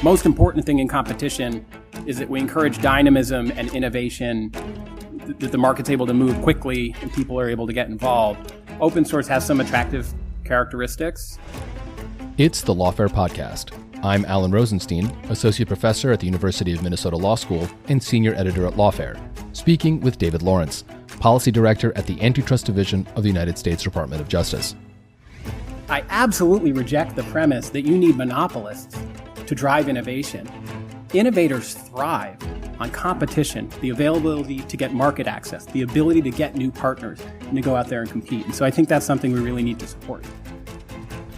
most important thing in competition is that we encourage dynamism and innovation, that the market's able to move quickly and people are able to get involved. Open source has some attractive characteristics. It's the Lawfare podcast. I'm Alan Rozenshtein, Associate Professor at the University of Minnesota Law School and Senior Editor at Lawfare, speaking with David Lawrence, Policy Director at the Antitrust Division of the United States Department of Justice. I absolutely reject the premise that you need monopolists to drive innovation. Innovators thrive on competition, the availability to get market access, the ability to get new partners and to go out there and compete. And so I think that's something we really need to support.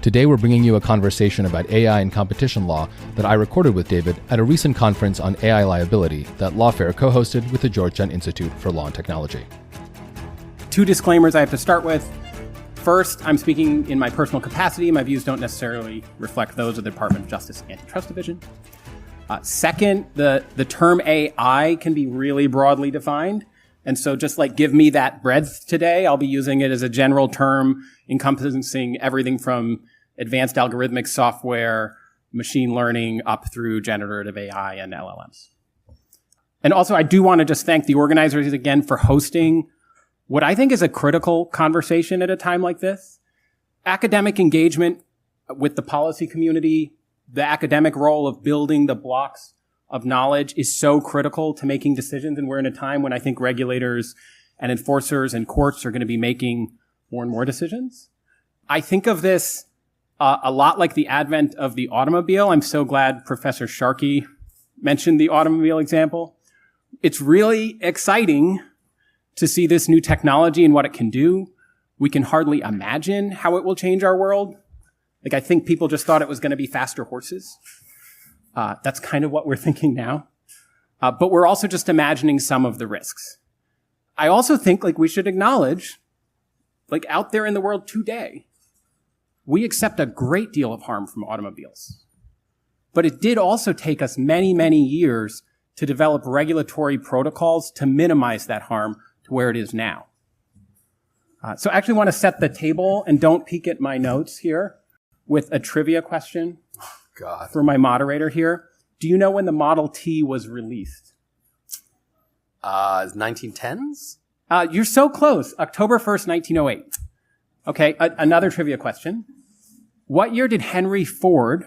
Today, we're bringing you a conversation about AI and competition law that I recorded with David at a recent conference on AI liability that Lawfare co-hosted with the Georgetown Institute for Law and Technology. Two disclaimers I have to start with. First, I'm speaking in my personal capacity. My views don't necessarily reflect those of the Department of Justice Antitrust Division. Second, the term AI can be really broadly defined. And so just like give me that breadth today, I'll be using it as a general term encompassing everything from advanced algorithmic software, machine learning, up through generative AI and LLMs. And also, I do want to just thank the organizers again for hosting what I think is a critical conversation at a time like this. Academic engagement with the policy community, the academic role of building the blocks of knowledge is so critical to making decisions. And we're in a time when I think regulators and enforcers and courts are going to be making more and more decisions. I think of this a lot like the advent of the automobile. I'm so glad Professor Sharkey mentioned the automobile example. It's really exciting to see this new technology and what it can do. We can hardly imagine how it will change our world. Like, I think people just thought it was going to be faster horses. That's kind of what we're thinking now. But we're also just imagining some of the risks. I also think, we should acknowledge, out there in the world today, we accept a great deal of harm from automobiles. But it did also take us many, many years to develop regulatory protocols to minimize that harm to where it is now. So I actually want to set the table, and don't peek at my notes here, with a trivia question for my moderator here. Do you know when the Model T was released? 1910s? You're so close. October 1st, 1908. Okay, another trivia question. What year did Henry Ford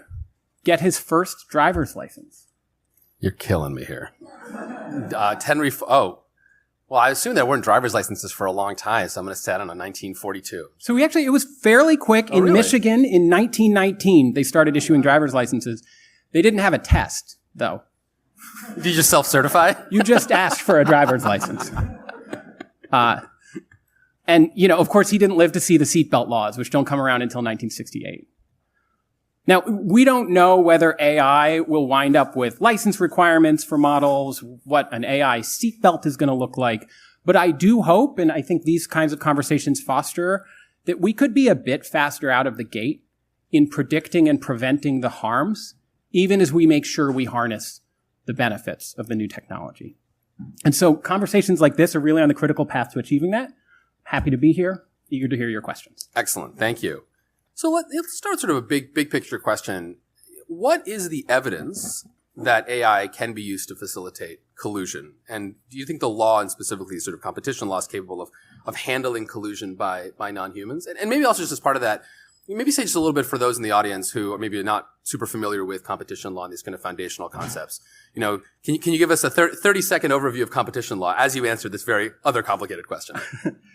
get his first driver's license? You're killing me here. Well, I assume there weren't driver's licenses for a long time, so I'm going to say, I don't know, 1942. So it was fairly quick. In Michigan, in 1919, they started issuing driver's licenses. They didn't have a test, though. Did you just self-certify? You just asked for a driver's license. And, of course, he didn't live to see the seatbelt laws, which don't come around until 1968. Now, we don't know whether AI will wind up with license requirements for models, what an AI seatbelt is going to look like. But I do hope, and I think these kinds of conversations foster, that we could be a bit faster out of the gate in predicting and preventing the harms, even as we make sure we harness the benefits of the new technology. And so conversations like this are really on the critical path to achieving that. Happy to be here. Eager to hear your questions. Excellent. Thank you. So let's start sort of a big picture question. What is the evidence that AI can be used to facilitate collusion? And do you think the law, and specifically sort of competition law, is capable of handling collusion by non-humans? And maybe also just as part of that, maybe say just a little bit for those in the audience who are maybe not super familiar with competition law and these kind of foundational concepts. Can you give us a 30-second overview of competition law as you answer this very other complicated question?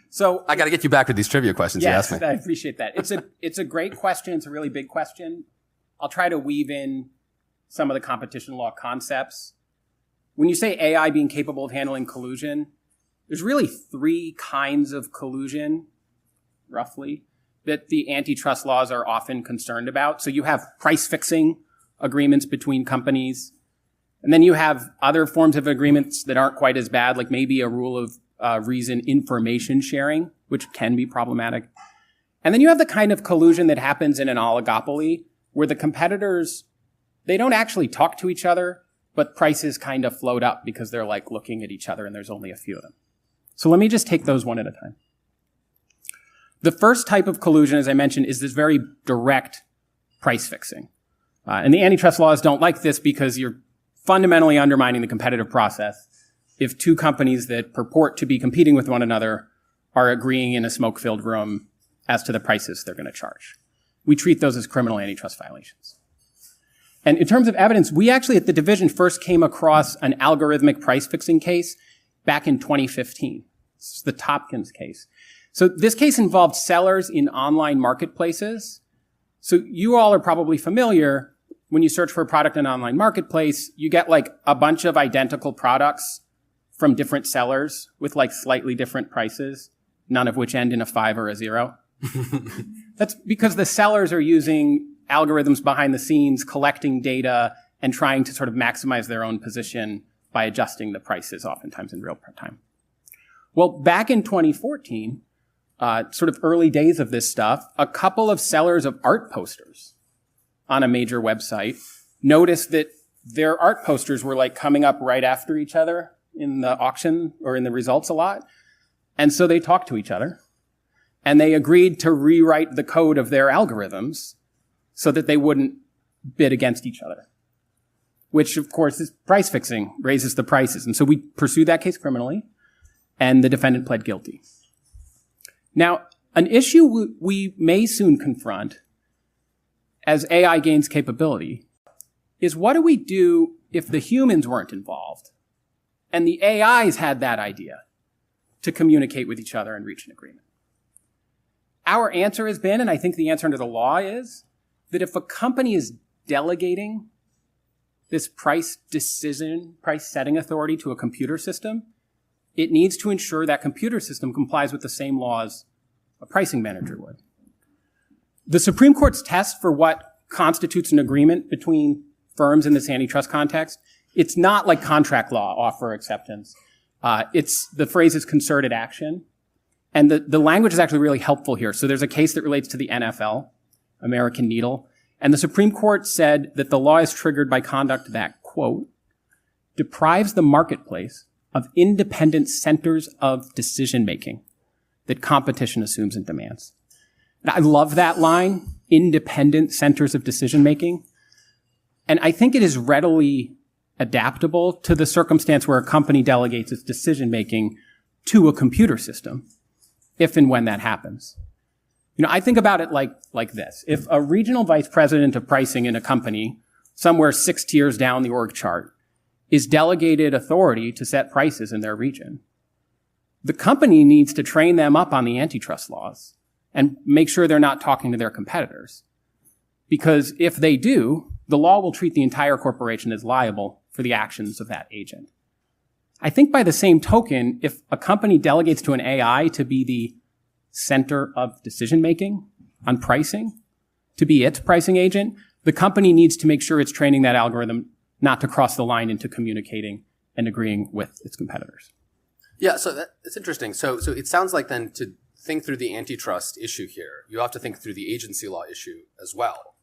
So I got to get you back to these trivia questions you asked me. Yes, I appreciate that. It's a great question. It's a really big question. I'll try to weave in some of the competition law concepts. When you say AI being capable of handling collusion, there's really three kinds of collusion, roughly, that the antitrust laws are often concerned about. So you have price-fixing agreements between companies. And then you have other forms of agreements that aren't quite as bad, like maybe a rule of reason information sharing, which can be problematic. And then you have the kind of collusion that happens in an oligopoly, where the competitors, they don't actually talk to each other, but prices kind of float up because they're looking at each other and there's only a few of them. So let me just take those one at a time. The first type of collusion, as I mentioned, is this very direct price fixing. And the antitrust laws don't like this because you're fundamentally undermining the competitive process if two companies that purport to be competing with one another are agreeing in a smoke-filled room as to the prices they're going to charge. We treat those as criminal antitrust violations. And in terms of evidence, we actually at the division first came across an algorithmic price-fixing case back in 2015. This is the Topkins case. So this case involved sellers in online marketplaces. So you all are probably familiar when you search for a product in an online marketplace, you get like a bunch of identical products from different sellers with like slightly different prices, none of which end in a 5 or a 0. That's because the sellers are using algorithms behind the scenes, collecting data and trying to sort of maximize their own position by adjusting the prices, oftentimes in real time. Well, back in 2014, sort of early days of this stuff, a couple of sellers of art posters on a major website noticed that their art posters were like coming up right after each other in the auction or in the results a lot. And so they talked to each other and they agreed to rewrite the code of their algorithms so that they wouldn't bid against each other, which of course is price fixing, raises the prices. And so we pursued that case criminally and the defendant pled guilty. Now, an issue we may soon confront as AI gains capability is what do we do if the humans weren't involved and the AIs had that idea to communicate with each other and reach an agreement? Our answer has been, and I think the answer under the law is, that if a company is delegating this price setting authority to a computer system, it needs to ensure that computer system complies with the same laws a pricing manager would. The Supreme Court's test for what constitutes an agreement between firms in this antitrust context, it's not like contract law, offer acceptance. The phrase is concerted action. And the language is actually really helpful here. So there's a case that relates to the NFL, American Needle. And the Supreme Court said that the law is triggered by conduct that, quote, deprives the marketplace of independent centers of decision-making that competition assumes and demands. And I love that line, independent centers of decision-making. And I think it is readily adaptable to the circumstance where a company delegates its decision-making to a computer system, if and when that happens. You know, I think about it like this. If a regional vice president of pricing in a company, somewhere 6 tiers down the org chart, is delegated authority to set prices in their region, the company needs to train them up on the antitrust laws and make sure they're not talking to their competitors. Because if they do, the law will treat the entire corporation as liable for the actions of that agent. I think by the same token, if a company delegates to an AI to be the center of decision-making on pricing, to be its pricing agent, the company needs to make sure it's training that algorithm not to cross the line into communicating and agreeing with its competitors. Yeah, so it's interesting. So it sounds like then to think through the antitrust issue here, you have to think through the agency law issue as well,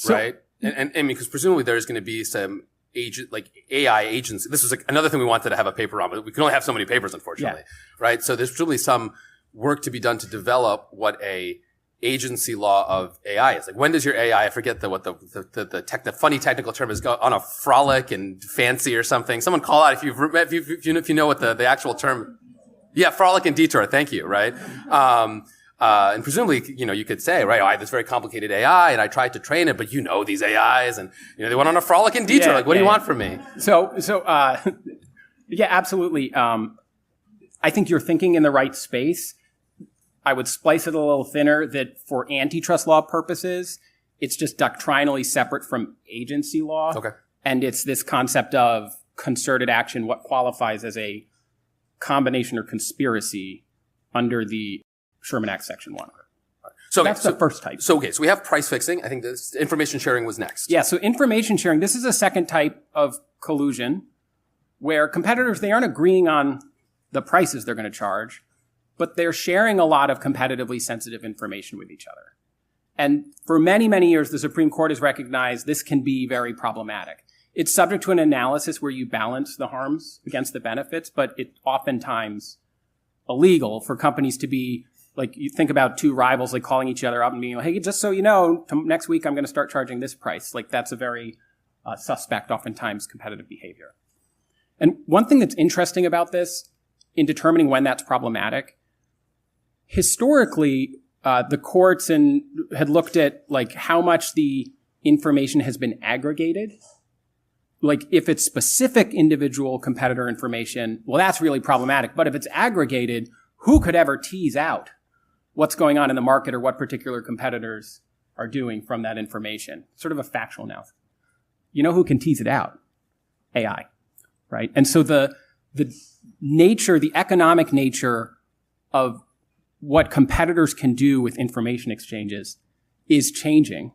right? And because presumably there's going to be some AI agents. This was another thing we wanted to have a paper on, but we can only have so many papers, unfortunately, right? So there's really some work to be done to develop what a agency law of AI is. Like, when does your AI, I forget the funny technical term is, go on a frolic and fancy or something. Someone call out if you know what the actual term. Yeah, frolic and detour. Thank you. Right. And presumably, you could say, right, I have this very complicated AI and I tried to train it, but these AIs and, they went on a frolic and detour. What do you want from me? So, yeah, absolutely. I think you're thinking in the right space. I would splice it a little thinner that for antitrust law purposes, it's just doctrinally separate from agency law. Okay. And it's this concept of concerted action, what qualifies as a combination or conspiracy under the Sherman Act Section 1. So that's the first type. So we have price fixing. I think this information sharing was next. Yeah, so information sharing, this is a second type of collusion where competitors, they aren't agreeing on the prices they're going to charge, but they're sharing a lot of competitively sensitive information with each other. And for many, many years, the Supreme Court has recognized this can be very problematic. It's subject to an analysis where you balance the harms against the benefits, but it's oftentimes illegal for companies to be like you think about two rivals like calling each other up and being like, hey, just so you know, next week I'm going to start charging this price. Like that's a very suspect, oftentimes, competitive behavior. And one thing that's interesting about this in determining when that's problematic, historically, the courts had looked at like how much the information has been aggregated. Like if it's specific individual competitor information, well, that's really problematic. But if it's aggregated, who could ever tease out what's going on in the market or what particular competitors are doing from that information? Sort of a factual analysis. You know who can tease it out? AI, right? And so the nature, the economic nature of what competitors can do with information exchanges is changing.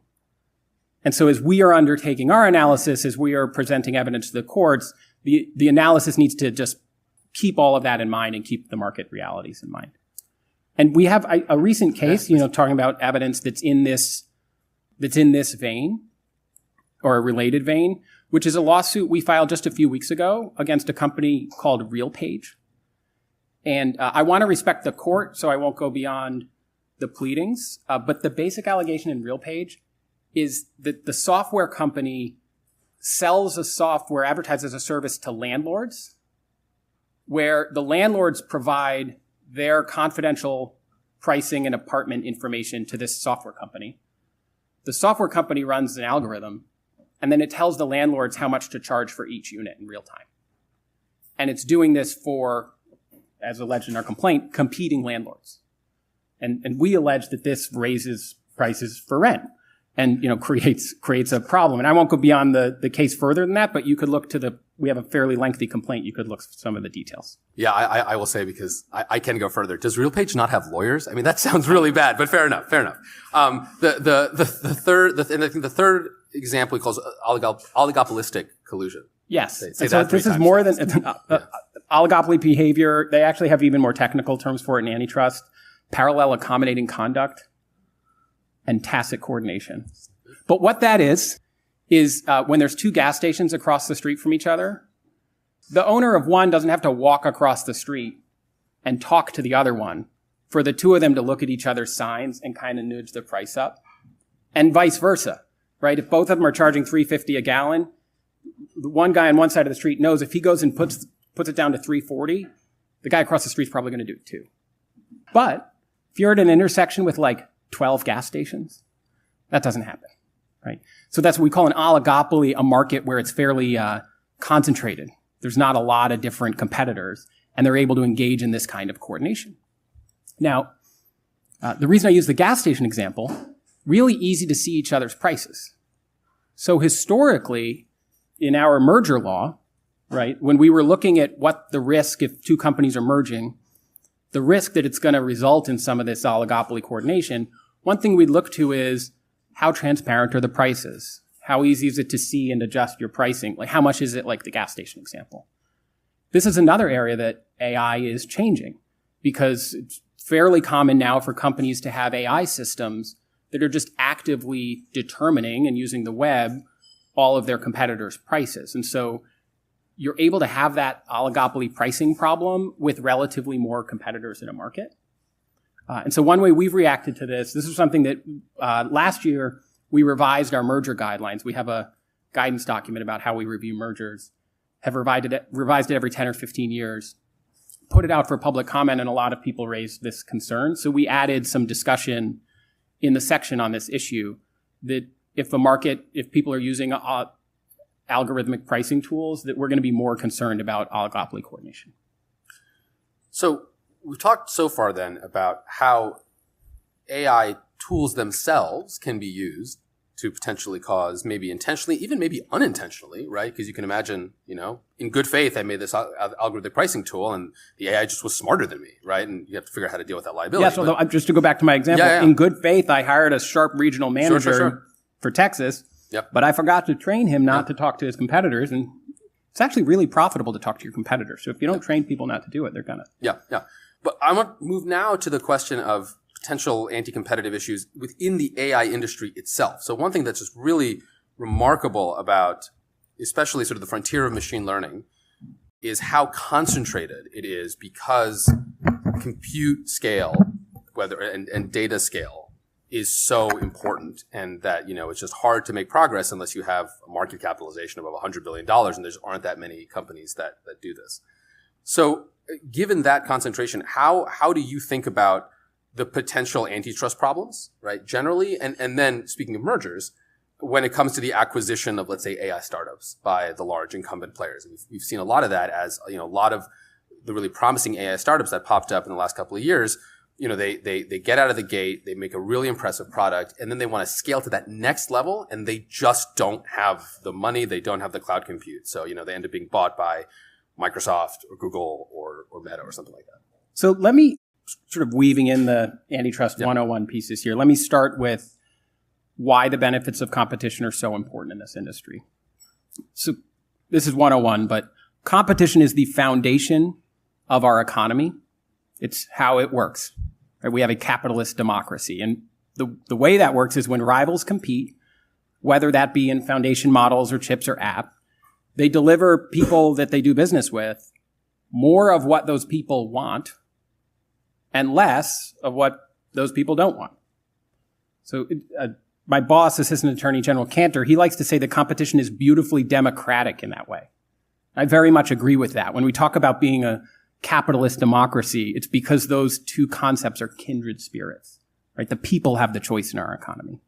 And so as we are undertaking our analysis, as we are presenting evidence to the courts, the analysis needs to just keep all of that in mind and keep the market realities in mind. And we have a recent case, talking about evidence that's in this vein or a related vein, which is a lawsuit we filed just a few weeks ago against a company called RealPage. And I want to respect the court, so I won't go beyond the pleadings. But the basic allegation in RealPage is that the software company sells a software, advertises a service to landlords, where the landlords provide their confidential pricing and apartment information to this software company. The software company runs an algorithm, and then it tells the landlords how much to charge for each unit in real time. And it's doing this for, as alleged in our complaint, competing landlords. And we allege that this raises prices for rent and, creates a problem. And I won't go beyond the case further than that, but you could look we have a fairly lengthy complaint. You could look at some of the details. Yeah, I will say, because I can go further. Does RealPage not have lawyers? I mean, that sounds really bad, but fair enough. The third example he calls oligopolistic collusion. Yes. Say so that this is more than oligopoly behavior. They actually have even more technical terms for it in antitrust: parallel accommodating conduct and tacit coordination. But what that is when there's two gas stations across the street from each other, the owner of one doesn't have to walk across the street and talk to the other one for the two of them to look at each other's signs and kind of nudge the price up, and vice versa, right? If both of them are charging $3.50 a gallon, the one guy on one side of the street knows if he goes and puts it down to $3.40, the guy across the street is probably going to do it too. But if you're at an intersection with like 12 gas stations, that doesn't happen, right? So that's what we call an oligopoly, a market where it's fairly concentrated. There's not a lot of different competitors, and they're able to engage in this kind of coordination. Now, the reason I use the gas station example, really easy to see each other's prices. So historically, in our merger law, right, when we were looking at what the risk if two companies are merging, the risk that it's going to result in some of this oligopoly coordination, one thing we'd look to is how transparent are the prices? How easy is it to see and adjust your pricing? Like how much is it, like the gas station example? This is another area that AI is changing, because it's fairly common now for companies to have AI systems that are just actively determining and using the web all of their competitors' prices. And so you're able to have that oligopoly pricing problem with relatively more competitors in a market. And so one way we've reacted to this is something that last year we revised our merger guidelines. We have a guidance document about how we review mergers, have revised it every 10 or 15 years, put it out for public comment, and a lot of people raised this concern. So we added some discussion in the section on this issue that if people are using algorithmic pricing tools, that we're going to be more concerned about oligopoly coordination. So we've talked so far then about how AI tools themselves can be used to potentially cause, maybe intentionally, even maybe unintentionally, right? Because you can imagine, in good faith, I made this algorithmic pricing tool and the AI just was smarter than me, right? And you have to figure out how to deal with that liability. Yes, although just to go back to my example, in good faith, I hired a sharp regional manager for Texas, but I forgot to train him not to talk to his competitors. And it's actually really profitable to talk to your competitors. So if you don't train people not to do it, they're going to. Yeah. But I want to move now to the question of potential anti-competitive issues within the AI industry itself. So one thing that's just really remarkable about, especially sort of the frontier of machine learning, is how concentrated it is, because compute scale whether and data scale is so important, and that it's just hard to make progress unless you have a market capitalization of $100 billion, and there aren't that many companies that do this. So, given that concentration, how do you think about the potential antitrust problems, right? Generally, and then speaking of mergers, when it comes to the acquisition of, let's say, AI startups by the large incumbent players, we've seen a lot of that as a lot of the really promising AI startups that popped up in the last couple of years. They get out of the gate, they make a really impressive product, and then they want to scale to that next level, and they just don't have the money, they don't have the cloud compute. So, they end up being bought by Microsoft or Google or Meta or something like that. So let me sort of weaving in the antitrust 101 pieces here. Let me start with why the benefits of competition are so important in this industry. So this is 101, but competition is the foundation of our economy. It's how it works. Right? We have a capitalist democracy. And the way that works is when rivals compete, whether that be in foundation models or chips or app, they deliver people that they do business with more of what those people want and less of what those people don't want. So my boss, Assistant Attorney General Cantor, he likes to say that competition is beautifully democratic in that way. I very much agree with that. When we talk about being a capitalist democracy, it's because those two concepts are kindred spirits, right? The people have the choice in our economy.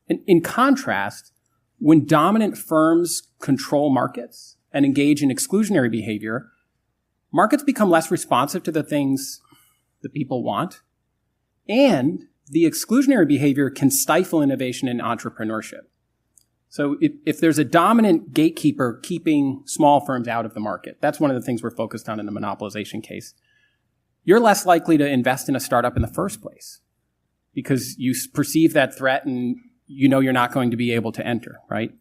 And in contrast, when dominant firms control markets and engage in exclusionary behavior, markets become less responsive to the things that people want, and the exclusionary behavior can stifle innovation and entrepreneurship. So if there's a dominant gatekeeper keeping small firms out of the market, that's one of the things we're focused on in the monopolization case, you're less likely to invest in a startup in the first place because you perceive that threat and you're not going to be able to enter, right?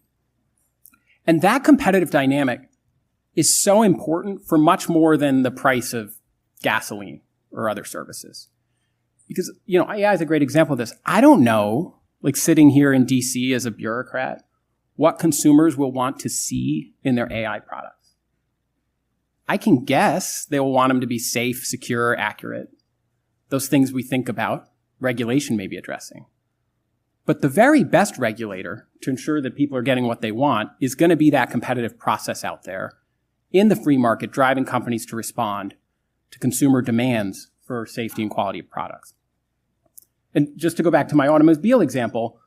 And that competitive dynamic is so important for much more than the price of gasoline or other services. Because, AI is a great example of this. I don't know, like sitting here in DC as a bureaucrat, what consumers will want to see in their AI products. I can guess they will want them to be safe, secure, accurate. Those things we think about, regulation may be addressing. But the very best regulator to ensure that people are getting what they want is going to be that competitive process out there in the free market, driving companies to respond to consumer demands for safety and quality of products. And just to go back to my automobile example,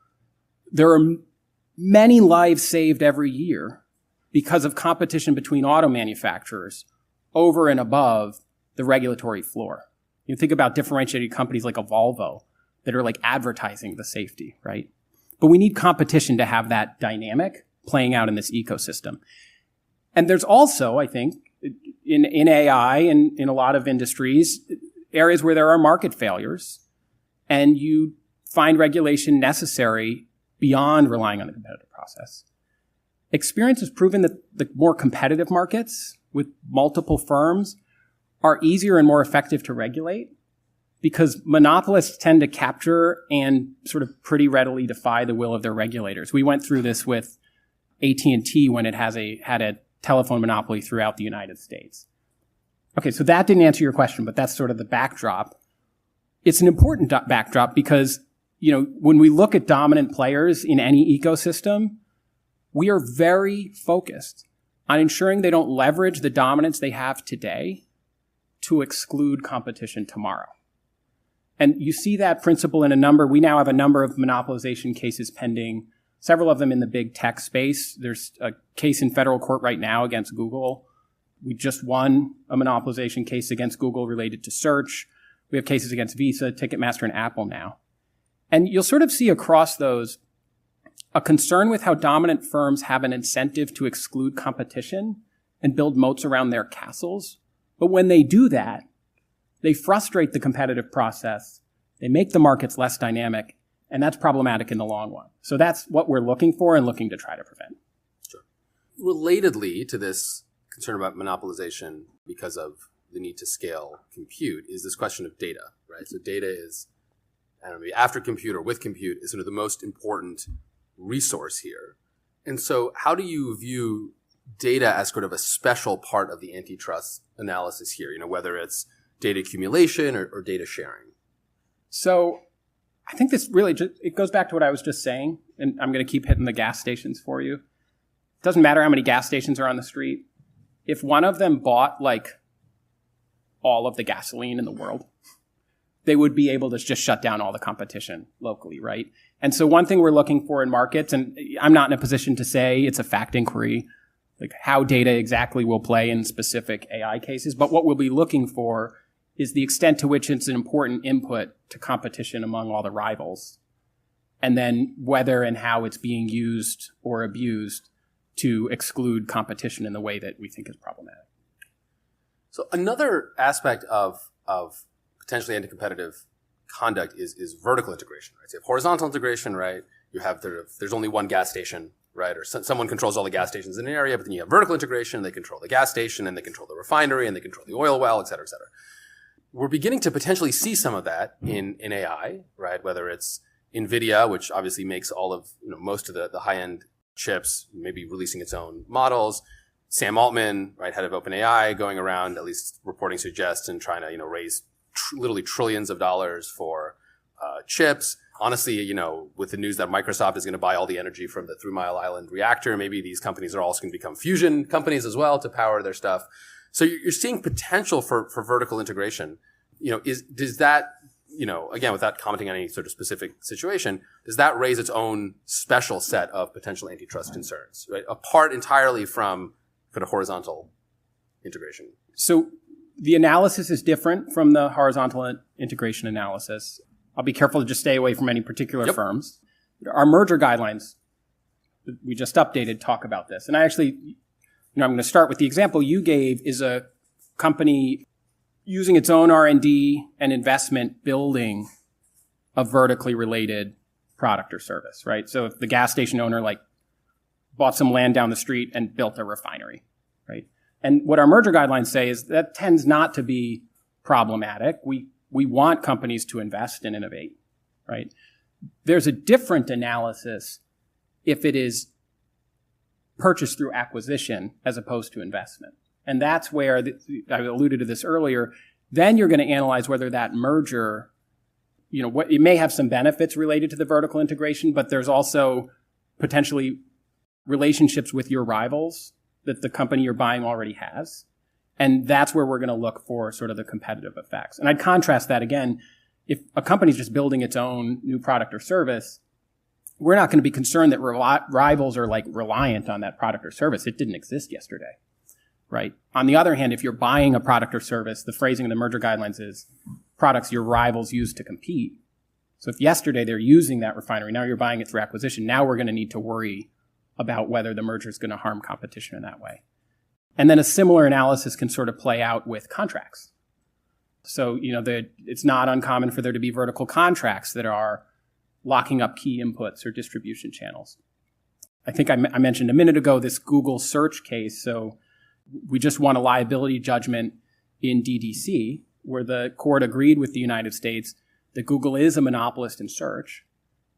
there are many lives saved every year because of competition between auto manufacturers over and above the regulatory floor. You think about differentiated companies like a Volvo that are like advertising the safety, right? But we need competition to have that dynamic playing out in this ecosystem. And there's also, I think, in AI and in a lot of industries, areas where there are market failures and you find regulation necessary beyond relying on the competitive process. Experience has proven that the more competitive markets with multiple firms are easier and more effective to regulate because monopolists tend to capture and sort of pretty readily defy the will of their regulators. We went through this with AT&T when it had a telephone monopoly throughout the United States. Okay, so that didn't answer your question, but that's sort of the backdrop. It's an important backdrop because when we look at dominant players in any ecosystem, we are very focused on ensuring they don't leverage the dominance they have today to exclude competition tomorrow. And you see that principle in we now have a number of monopolization cases pending, several of them in the big tech space. There's a case in federal court right now against Google. We just won a monopolization case against Google related to search. We have cases against Visa, Ticketmaster, and Apple now. And you'll sort of see across those a concern with how dominant firms have an incentive to exclude competition and build moats around their castles. But when they do that, they frustrate the competitive process. They make the markets less dynamic, and that's problematic in the long run. So that's what we're looking for and looking to try to prevent. Sure. Relatedly to this concern about monopolization because of the need to scale compute is this question of data, right? So data is, after compute or with compute is sort of the most important resource here. And so how do you view data as sort of a special part of the antitrust analysis here, whether it's data accumulation or data sharing? So I think this really it goes back to what I was just saying, and I'm going to keep hitting the gas stations for you. It doesn't matter how many gas stations are on the street. If one of them bought like all of the gasoline in the world, they would be able to just shut down all the competition locally, right? And so one thing we're looking for in markets, and I'm not in a position to say it's a fact inquiry, like how data exactly will play in specific AI cases, but what we'll be looking for is the extent to which it's an important input to competition among all the rivals, and then whether and how it's being used or abused to exclude competition in the way that we think is problematic. So another aspect of potentially anti-competitive conduct is vertical integration, right? So you have horizontal integration, right? You have there's only one gas station, right? Or someone controls all the gas stations in an area, but then you have vertical integration, they control the gas station, and they control the refinery, and they control the oil well, et cetera, et cetera. We're beginning to potentially see some of that in AI, right? Whether it's NVIDIA, which obviously makes all of, most of the high-end chips, maybe releasing its own models. Sam Altman, right, head of OpenAI, going around, at least reporting suggests, and trying to, raise literally trillions of dollars for chips. Honestly, with the news that Microsoft is going to buy all the energy from the 3 Mile Island reactor, maybe these companies are also going to become fusion companies as well to power their stuff. So you're seeing potential for vertical integration. Does that, again, without commenting on any sort of specific situation, does that raise its own special set of potential antitrust concerns, right? Apart entirely from kind of horizontal integration? So the analysis is different from the horizontal integration analysis. I'll be careful to just stay away from any particular firms. Our merger guidelines that we just updated talk about this. And I actually, I'm going to start with the example you gave is a company using its own R&D and investment building a vertically related product or service, right? So if the gas station owner bought some land down the street and built a refinery, right? And what our merger guidelines say is that tends not to be problematic. We want companies to invest and innovate, right? There's a different analysis if it is purchased through acquisition as opposed to investment. And that's where, I alluded to this earlier, then you're going to analyze whether that merger, it may have some benefits related to the vertical integration, but there's also potentially relationships with your rivals that the company you're buying already has. And that's where we're going to look for sort of the competitive effects. And I'd contrast that again, if a company's just building its own new product or service, we're not going to be concerned that rivals are reliant on that product or service. It didn't exist yesterday, right? On the other hand, if you're buying a product or service, the phrasing in the merger guidelines is products your rivals use to compete. So if yesterday they're using that refinery, now you're buying it through acquisition, now we're going to need to worry about whether the merger is going to harm competition in that way. And then a similar analysis can sort of play out with contracts. So, it's not uncommon for there to be vertical contracts that are locking up key inputs or distribution channels. I think I mentioned a minute ago this Google search case. So we just won a liability judgment in DDC where the court agreed with the United States that Google is a monopolist in search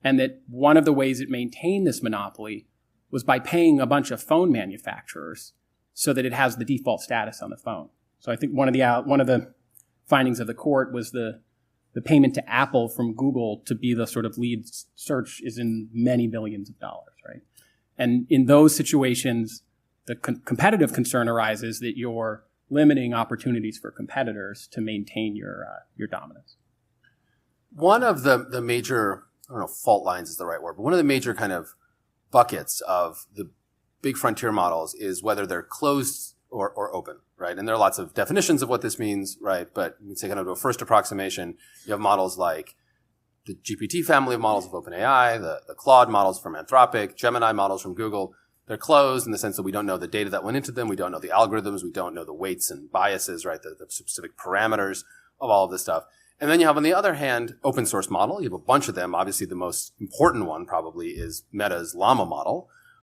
and that one of the ways it maintained this monopoly was by paying a bunch of phone manufacturers so that it has the default status on the phone. So I think one of the findings of the court was the payment to Apple from Google to be the sort of lead search is in many billions of dollars, right? And in those situations, the competitive concern arises that you're limiting opportunities for competitors to maintain your dominance. One of the major, I don't know if fault lines is the right word, but one of the major kind of buckets of the big frontier models is whether they're closed or open, right? And there are lots of definitions of what this means, right? But you can say kind of a first approximation. You have models like the GPT family of models of OpenAI, the Claude models from Anthropic, Gemini models from Google. They're closed in the sense that we don't know the data that went into them. We don't know the algorithms. We don't know the weights and biases, right? The specific parameters of all of this stuff. And then you have, on the other hand, open source model. You have a bunch of them. Obviously, the most important one probably is Meta's Llama model,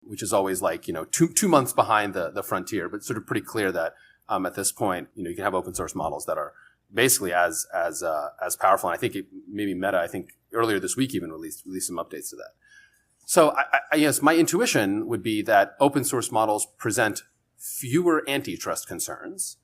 which is always 2 months behind the frontier, but sort of pretty clear that at this point, you can have open source models that are basically as powerful. And I think maybe Meta, I think earlier this week even released some updates to that. So I guess my intuition would be that open source models present fewer antitrust concerns,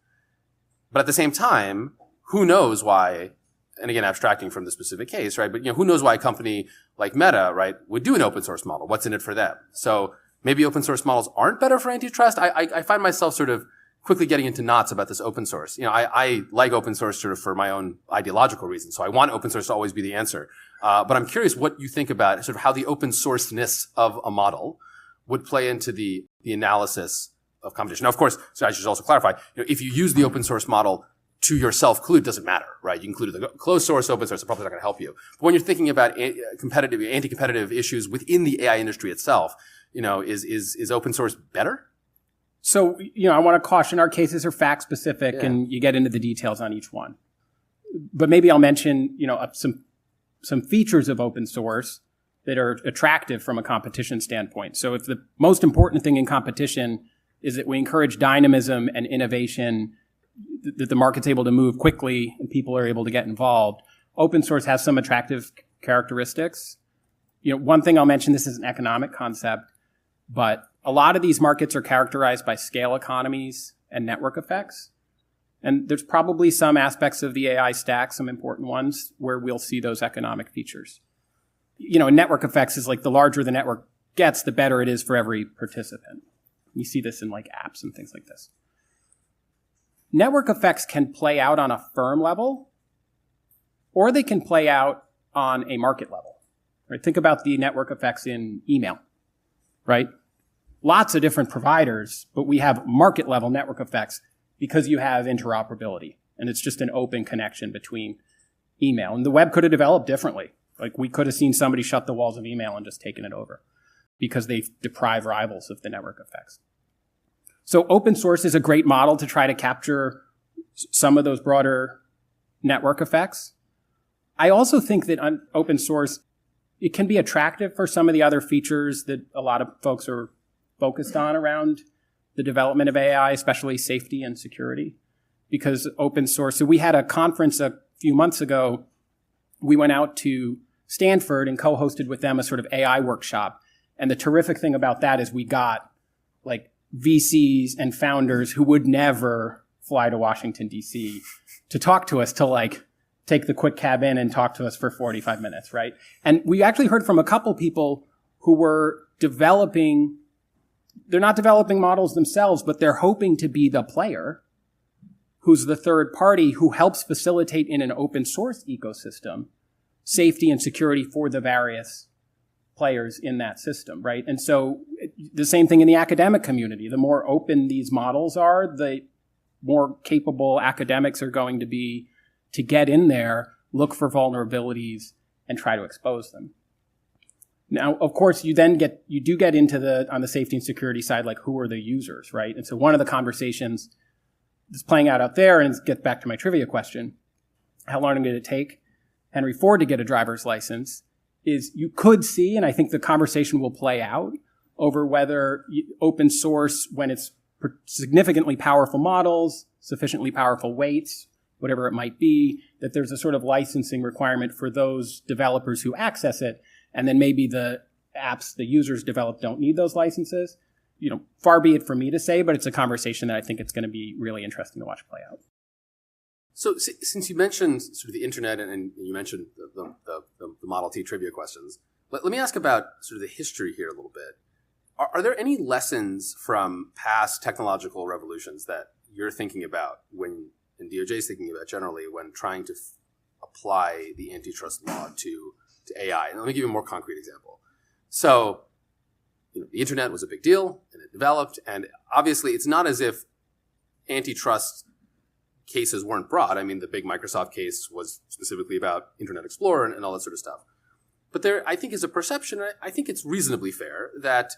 but at the same time, who knows why and again, abstracting from the specific case, right? But, who knows why a company like Meta, right, would do an open source model? What's in it for them? So maybe open source models aren't better for antitrust. I find myself sort of quickly getting into knots about this open source. I like open source sort of for my own ideological reasons. So I want open source to always be the answer. But I'm curious what you think about sort of how the open sourceness of a model would play into the analysis of competition. Now, of course, so I should also clarify, if you use the open source model to yourself, it doesn't matter, right? You include the closed source, open source, it's probably not going to help you. But when you're thinking about anti-competitive issues within the AI industry itself, is open source better? So, I want to caution our cases are fact specific and you get into the details on each one. But maybe I'll mention, some features of open source that are attractive from a competition standpoint. So if the most important thing in competition is that we encourage dynamism and innovation, that the market's able to move quickly and people are able to get involved, open source has some attractive characteristics. One thing I'll mention, this is an economic concept, but a lot of these markets are characterized by scale economies and network effects. And there's probably some aspects of the AI stack, some important ones, where we'll see those economic features. Network effects is like the larger the network gets, the better it is for every participant. You see this in like apps and things like this. Network effects can play out on a firm level, or they can play out on a market level. Right? Think about the network effects in email, right? Lots of different providers, but we have market level network effects because you have interoperability, and it's just an open connection between email. And the web could have developed differently. Like we could have seen somebody shut the walls of email and just taken it over because they deprive rivals of the network effects. So open source is a great model to try to capture some of those broader network effects. I also think that on open source, it can be attractive for some of the other features that a lot of folks are focused on around the development of AI, especially safety and security, because open source. So we had a conference a few months ago. We went out to Stanford and co-hosted with them a sort of AI workshop. And the terrific thing about that is we got like VCs and founders who would never fly to Washington, D.C. to talk to us, to like take the quick cab in and talk to us for 45 minutes, right? And we actually heard from a couple people who were developing, they're not developing models themselves, but they're hoping to be the player who's the third party who helps facilitate in an open source ecosystem safety and security for the various players in that system, right? And so the same thing in the academic community. The more open these models are, the more capable academics are going to be to get in there, look for vulnerabilities, and try to expose them. Now, of course, you do get into on the safety and security side, like who are the users, right? And so one of the conversations that's playing out there, and get back to my trivia question, how long did it take Henry Ford to get a driver's license, is you could see, and I think the conversation will play out over whether open source, when it's significantly powerful models, sufficiently powerful weights, whatever it might be, that there's a sort of licensing requirement for those developers who access it, and then maybe the apps the users develop don't need those licenses. Far be it for me to say, but it's a conversation that I think it's going to be really interesting to watch play out. So since you mentioned sort of the internet and you mentioned the Model T trivia questions, let me ask about sort of the history here a little bit. Are there any lessons from past technological revolutions that you're thinking about and DOJ is thinking about generally when trying to apply the antitrust law to AI? And let me give you a more concrete example. So, the internet was a big deal and it developed, and obviously it's not as if antitrust cases weren't brought. I mean, the big Microsoft case was specifically about Internet Explorer and all that sort of stuff. But there, I think, is a perception, I think it's reasonably fair, that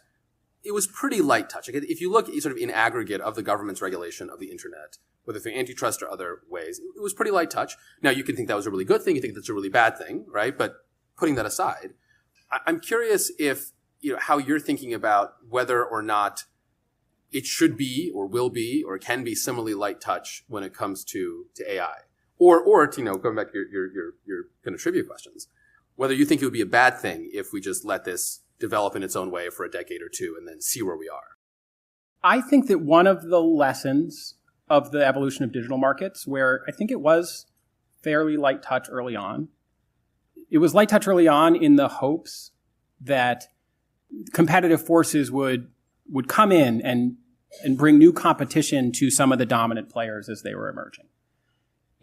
it was pretty light touch. If you look sort of in aggregate of the government's regulation of the internet, whether through antitrust or other ways, it was pretty light touch. Now, you can think that was a really good thing. You think that's a really bad thing, right? But putting that aside, I'm curious if, how you're thinking about whether or not it should be or will be or can be similarly light touch when it comes to AI. Or to, going back to your kind of trivia questions, whether you think it would be a bad thing if we just let this develop in its own way for a decade or two and then see where we are. I think that one of the lessons of the evolution of digital markets, where I think it was fairly light touch early on. It was light touch early on in the hopes that competitive forces would come in and bring new competition to some of the dominant players as they were emerging.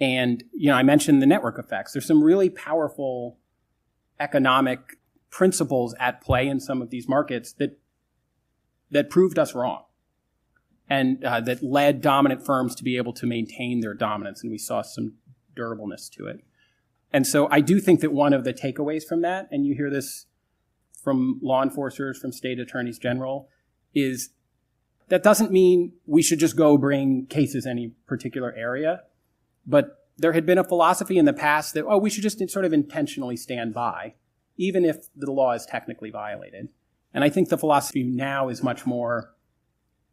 And, I mentioned the network effects. There's some really powerful economic principles at play in some of these markets that proved us wrong and that led dominant firms to be able to maintain their dominance. And we saw some durableness to it. And so I do think that one of the takeaways from that, and you hear this from law enforcers, from state attorneys general, is that doesn't mean we should just go bring cases in any particular area. But there had been a philosophy in the past that, we should just sort of intentionally stand by, even if the law is technically violated. And I think the philosophy now is much more,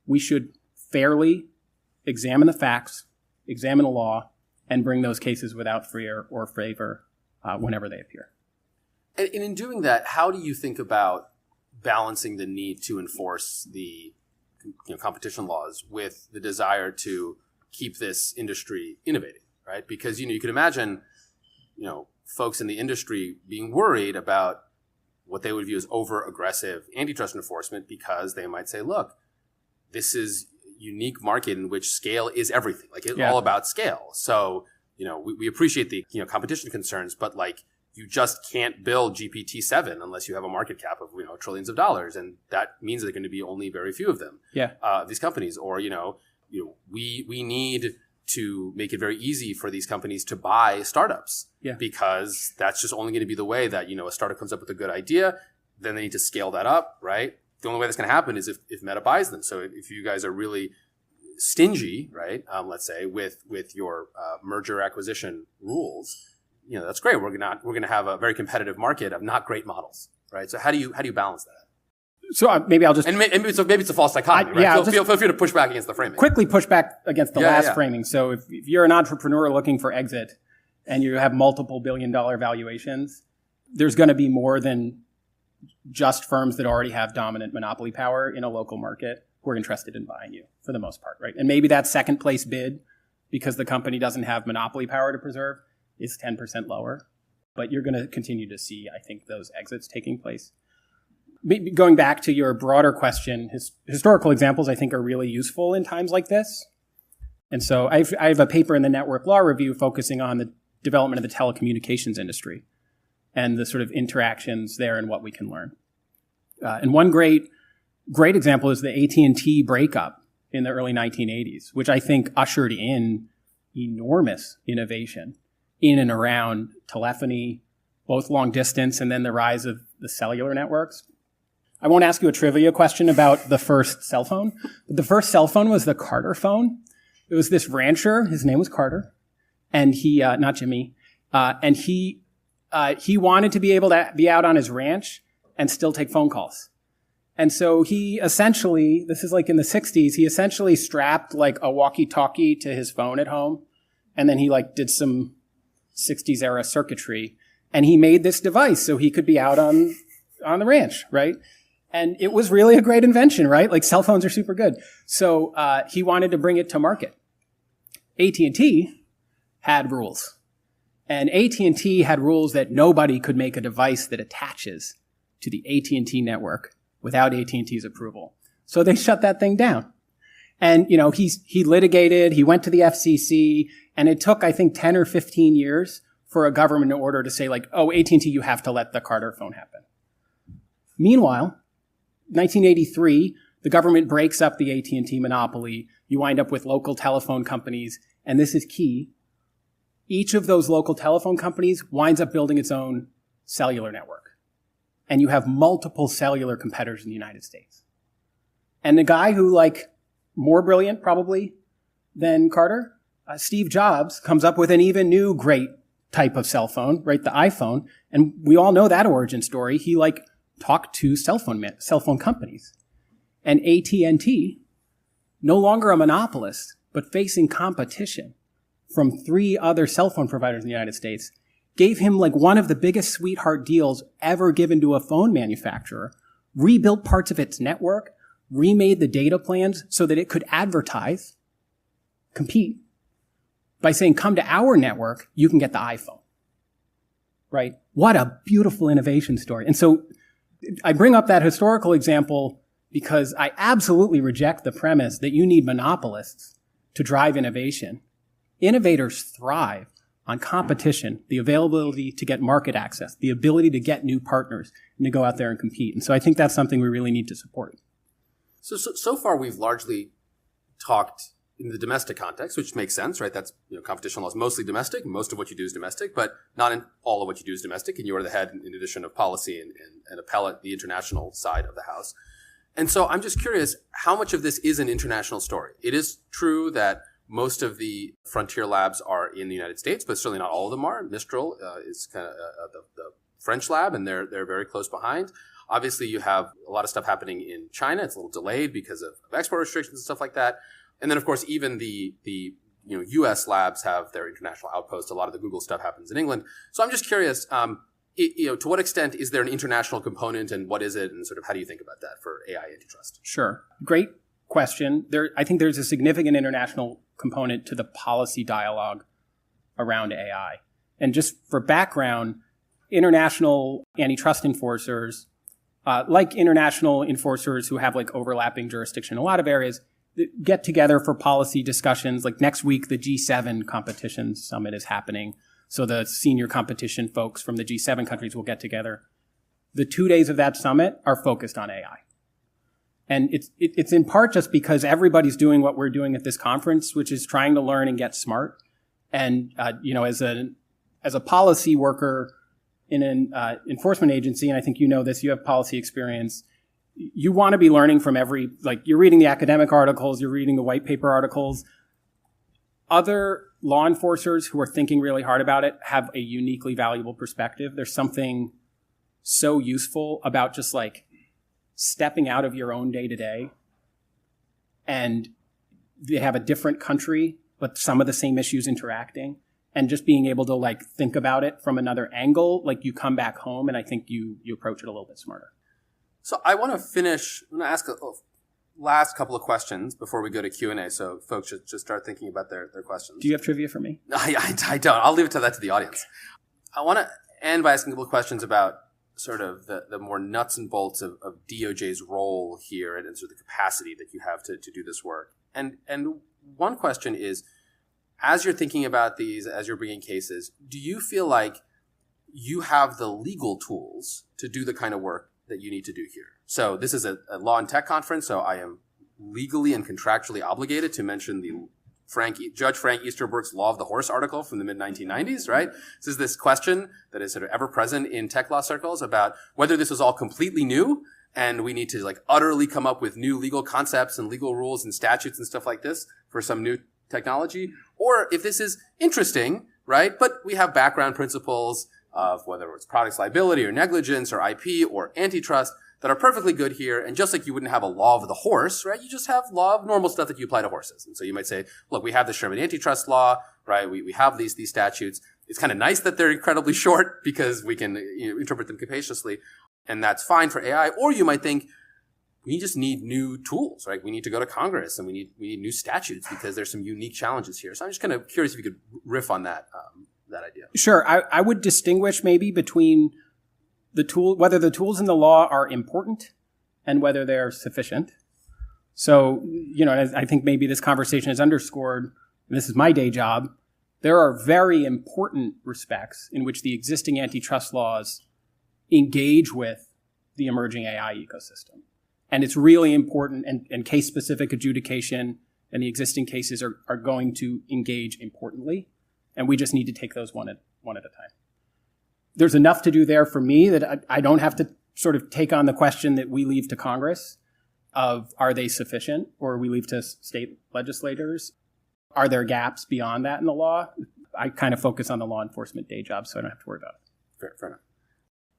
we should fairly examine the facts, examine the law, and bring those cases without fear or favor whenever they appear. And in doing that, how do you think about balancing the need to enforce the competition laws with the desire to keep this industry innovating, right? Because, you can imagine, folks in the industry being worried about what they would view as over-aggressive antitrust enforcement because they might say, look, this is unique market in which scale is everything. Like it's all about scale. So, we appreciate the, competition concerns, but you just can't build GPT-7 unless you have a market cap of, trillions of dollars. And that means there are going to be only very few of them, these companies. Or, we need to make it very easy for these companies to buy startups because that's just only going to be the way that, a startup comes up with a good idea. Then they need to scale that up, right? The only way that's going to happen is if Meta buys them. So if you guys are really stingy, right, let's say with your merger acquisition rules, that's great. We're gonna have a very competitive market of not great models, right? So how do you balance that? So maybe I'll just maybe it's a false dichotomy, right? Feel free to push back against the framing. Quickly push back against the last framing. So if you're an entrepreneur looking for exit and you have multiple billion-dollar valuations, there's going to be more than just firms that already have dominant monopoly power in a local market who are interested in buying you, for the most part, right? And maybe that second place bid, because the company doesn't have monopoly power to preserve, is 10% lower. But you're going to continue to see, I think, those exits taking place. Going back to your broader question, historical examples, I think, are really useful in times like this. And so I have a paper in the Network Law Review focusing on the development of the telecommunications industry and the sort of interactions there and what we can learn. And one great example is the AT&T breakup in the early 1980s, which I think ushered in enormous innovation in and around telephony, both long distance and then the rise of the cellular networks. I won't ask you a trivia question about the first cell phone, but the first cell phone was the Carter phone. It was this rancher, his name was Carter, and he, not Jimmy, and he wanted to be able to be out on his ranch and still take phone calls. And so he essentially, this is like in the 60s, he essentially strapped like a walkie-talkie to his phone at home, and then he did some 60s era circuitry, and he made this device so he could be out on the ranch, right? And it was really a great invention, right? Like cell phones are super good. So he wanted to bring it to market. AT&T had rules. And AT&T had rules that nobody could make a device that attaches to the AT&T network without AT&T's approval. So they shut that thing down. And, he litigated, he went to the FCC, and it took, I think, 10 or 15 years for a government order to say AT&T, you have to let the Carter phone happen. Meanwhile, 1983, the government breaks up the AT&T monopoly. You wind up with local telephone companies, and this is key. Each of those local telephone companies winds up building its own cellular network. And you have multiple cellular competitors in the United States. And the guy who, more brilliant probably than Carter, Steve Jobs, comes up with an even new great type of cell phone, right? The iPhone. And we all know that origin story. He talked to cell phone companies. And AT&T, no longer a monopolist, but facing competition from 3 other cell phone providers in the United States, gave him one of the biggest sweetheart deals ever given to a phone manufacturer, rebuilt parts of its network, remade the data plans so that it could advertise, compete by saying, come to our network, you can get the iPhone, right? What a beautiful innovation story. And so I bring up that historical example because I absolutely reject the premise that you need monopolists to drive innovation. Innovators thrive on competition, the availability to get market access, the ability to get new partners and to go out there and compete. And so I think that's something we really need to support. So far we've largely talked in the domestic context, which makes sense, right? That's, competition law is mostly domestic. Most of what you do is domestic, but not in all of what you do is domestic. And you are the head, in addition of policy and appellate, the international side of the house. And so I'm just curious, how much of this is an international story? It is true that most of the frontier labs are in the United States, but certainly not all of them are. Mistral is kind of the French lab, and they're very close behind. Obviously, you have a lot of stuff happening in China. It's a little delayed because of export restrictions and stuff like that. And then, of course, even the U.S. labs have their international outposts. A lot of the Google stuff happens in England. So I'm just curious, to what extent is there an international component, and what is it, and sort of how do you think about that for AI antitrust? Sure. Great question. I think there's a significant international component to the policy dialogue around AI. And just for background, international antitrust enforcers, like international enforcers who have like overlapping jurisdiction in a lot of areas, get together for policy discussions. Like next week, the G7 competition summit is happening. So the senior competition folks from the G7 countries will get together. The 2 days of that summit are focused on AI. And it's in part just because everybody's doing what we're doing at this conference, which is trying to learn and get smart. And, as a policy worker in an enforcement agency, and I think you know this, you have policy experience, you want to be learning from you're reading the academic articles, you're reading the white paper articles. Other law enforcers who are thinking really hard about it have a uniquely valuable perspective. There's something so useful about just stepping out of your own day-to-day, and they have a different country, but some of the same issues interacting, and just being able to think about it from another angle, you come back home, and I think you approach it a little bit smarter. So I want to finish, I'm going to ask a last couple of questions before we go to Q&A, so folks should just start thinking about their questions. Do you have trivia for me? I don't. I'll leave that to the audience. I want to end by asking a couple of questions about sort of the more nuts and bolts of DOJ's role here and sort of the capacity that you have to do this work. And one question is, as you're thinking about these, as you're bringing cases, do you feel like you have the legal tools to do the kind of work that you need to do here? So this is a law and tech conference, so I am legally and contractually obligated to mention the Judge Frank Easterbrook's Law of the Horse article from the mid-1990s, right? This is this question that is sort of ever present in tech law circles about whether this was all completely new and we need to utterly come up with new legal concepts and legal rules and statutes and stuff like this for some new technology, or if this is interesting, right? But we have background principles of whether it's products liability or negligence or IP or antitrust that are perfectly good here. And just like you wouldn't have a law of the horse, right? You just have law of normal stuff that you apply to horses. And so you might say, look, we have the Sherman antitrust law, right? We have these statutes. It's kind of nice that they're incredibly short because we can interpret them capaciously, and that's fine for AI. Or you might think, we just need new tools, right? We need to go to Congress and we need new statutes because there's some unique challenges here. So I'm just kind of curious if you could riff on that idea. Sure. I would distinguish maybe between whether the tools in the law are important and whether they're sufficient. So, I think maybe this conversation has underscored, and this is my day job, there are very important respects in which the existing antitrust laws engage with the emerging AI ecosystem. And it's really important, and case-specific adjudication and the existing cases are going to engage importantly, and we just need to take those one at a time. There's enough to do there for me that I don't have to sort of take on the question that we leave to Congress of are they sufficient, or we leave to state legislators. Are there gaps beyond that in the law? I kind of focus on the law enforcement day job, so I don't have to worry about it. Fair enough.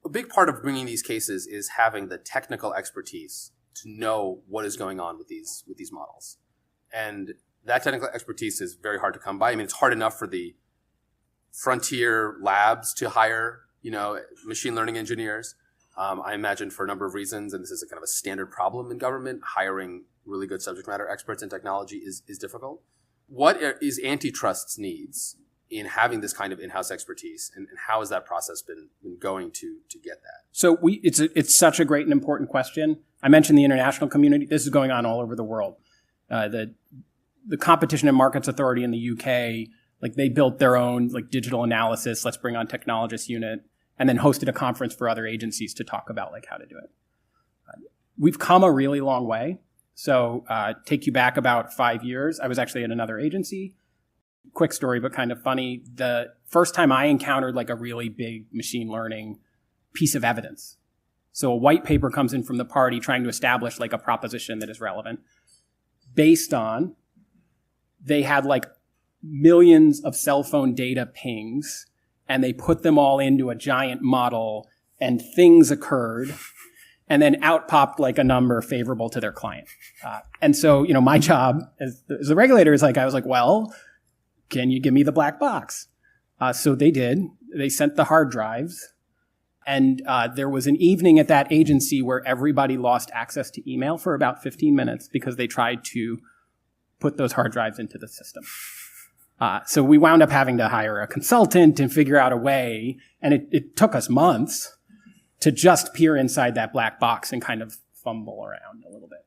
A big part of bringing these cases is having the technical expertise to know what is going on with these models. And that technical expertise is very hard to come by. I mean, it's hard enough for the frontier labs to hire machine learning engineers. I imagine for a number of reasons, and this is a kind of a standard problem in government, hiring really good subject matter experts in technology is difficult. What is Antitrust's needs in having this kind of in-house expertise, and how has that process been going to get that? So it's such a great and important question. I mentioned the international community. This is going on all over the world. The Competition and Markets Authority in the UK, like they built their own like digital analysis, let's bring on technologists unit, and then hosted a conference for other agencies to talk about like how to do it. We've come a really long way. So take you back about 5 years. I was actually at another agency. Quick story, but kind of funny. The first time I encountered like a really big machine learning piece of evidence. So a white paper comes in from the party trying to establish like a proposition that is relevant based on they had like millions of cell phone data pings and they put them all into a giant model and things occurred and then out popped like a number favorable to their client. And so, you know, my job as the regulator is like, I was like, well, can you give me the black box? So they did. They sent the hard drives. And there was an evening at that agency where everybody lost access to email for about 15 minutes because they tried to put those hard drives into the system. So we wound up having to hire a consultant and figure out a way. And it took us months to just peer inside that black box and kind of fumble around a little bit.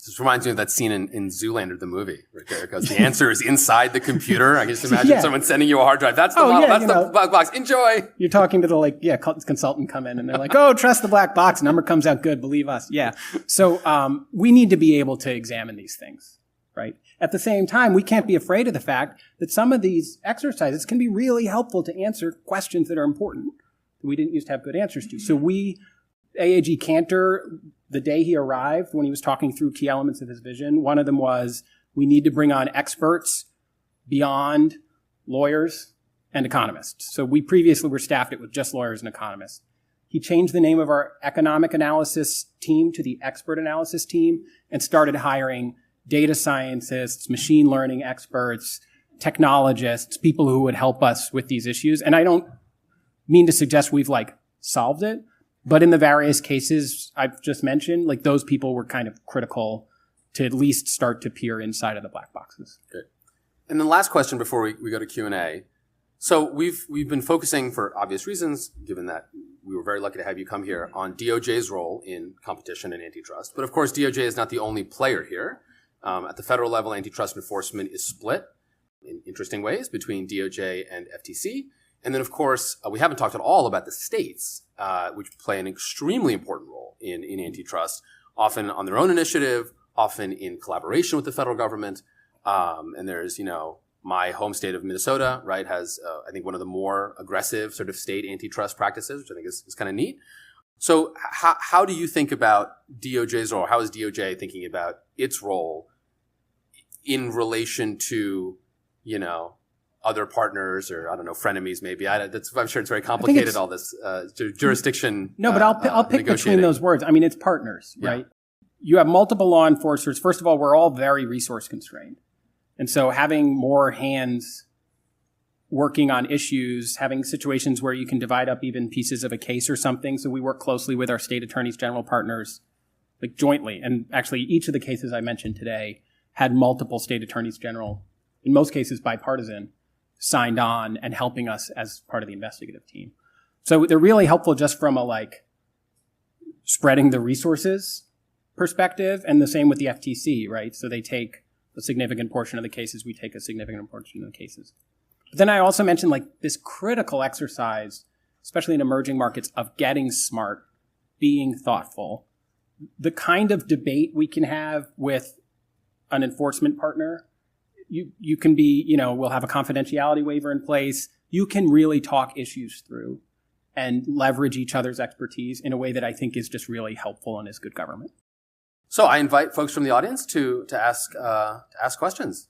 This reminds me of that scene in Zoolander, the movie, right there, because the answer is inside the computer. I can just imagine someone sending you a hard drive. That's the model. That's the black box. Enjoy. You're talking to the consultant come in and they're like, oh, trust the black box. Number comes out good. Believe us. Yeah. So we need to be able to examine these things, right? At the same time, we can't be afraid of the fact that some of these exercises can be really helpful to answer questions that are important that we didn't used to have good answers to. So AAG Cantor, the day he arrived, when he was talking through key elements of his vision, one of them was we need to bring on experts beyond lawyers and economists. So we previously were staffed it with just lawyers and economists. He changed the name of our economic analysis team to the expert analysis team and started hiring data scientists, machine learning experts, technologists, people who would help us with these issues. And I don't mean to suggest we've like solved it, but in the various cases I've just mentioned, like those people were kind of critical to at least start to peer inside of the black boxes. Okay. And then last question before we go to Q&A. So we've been focusing for obvious reasons, given that we were very lucky to have you come here, on DOJ's role in competition and antitrust. But of course, DOJ is not the only player here. At the federal level, antitrust enforcement is split in interesting ways between DOJ and FTC. And then, of course, we haven't talked at all about the states, which play an extremely important role in antitrust, often on their own initiative, often in collaboration with the federal government. And there's, my home state of Minnesota, right, has, I think, one of the more aggressive sort of state antitrust practices, which I think is kind of neat. So how do you think about DOJ's role? How is DOJ thinking about its role in relation to, other partners or, I don't know, frenemies maybe? I'm sure it's very complicated, all this jurisdiction. No, but I'll pick between those words. I mean, it's partners, right? You have multiple law enforcers. First of all, we're all very resource constrained. And so having more hands working on issues, having situations where you can divide up even pieces of a case or something. So we work closely with our state attorneys general partners, like jointly. And actually, each of the cases I mentioned today had multiple state attorneys general, in most cases bipartisan, signed on and helping us as part of the investigative team. So they're really helpful just from a spreading the resources perspective, and the same with the FTC, right? So they take a significant portion of the cases, we take a significant portion of the cases. But then I also mentioned this critical exercise, especially in emerging markets, of getting smart, being thoughtful. The kind of debate we can have with an enforcement partner, you can be, we'll have a confidentiality waiver in place. You can really talk issues through and leverage each other's expertise in a way that I think is just really helpful and is good government. So I invite folks from the audience to ask questions.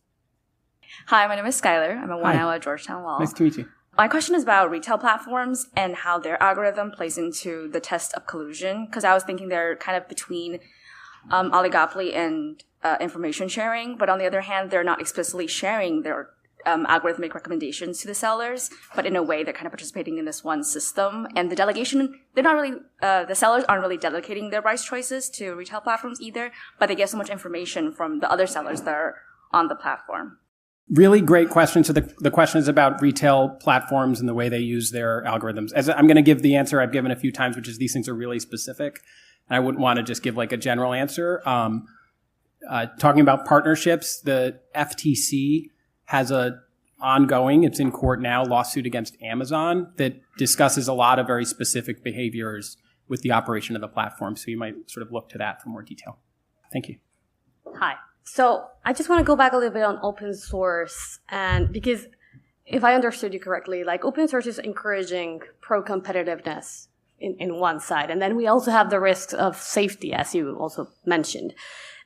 Hi, my name is Skylar. I'm a 1L at Georgetown Law. Nice to meet you. My question is about retail platforms and how their algorithm plays into the test of collusion, because I was thinking they're kind of between oligopoly and information sharing, but on the other hand, they're not explicitly sharing their algorithmic recommendations to the sellers, but in a way they're kind of participating in this one system. And the delegation, they're not really, the sellers aren't really delegating their price choices to retail platforms either, but they get so much information from the other sellers that are on the platform. Really great question. So the question is about retail platforms and the way they use their algorithms. As I'm going to give the answer I've given a few times, which is these things are really specific. And I wouldn't want to just give like a general answer. Talking about partnerships, the FTC has it's in court now, lawsuit against Amazon that discusses a lot of very specific behaviors with the operation of the platform. So you might sort of look to that for more detail. Thank you. Hi. So I just want to go back a little bit on open source, and because if I understood you correctly, like open source is encouraging pro-competitiveness in one side, and then we also have the risks of safety, as you also mentioned.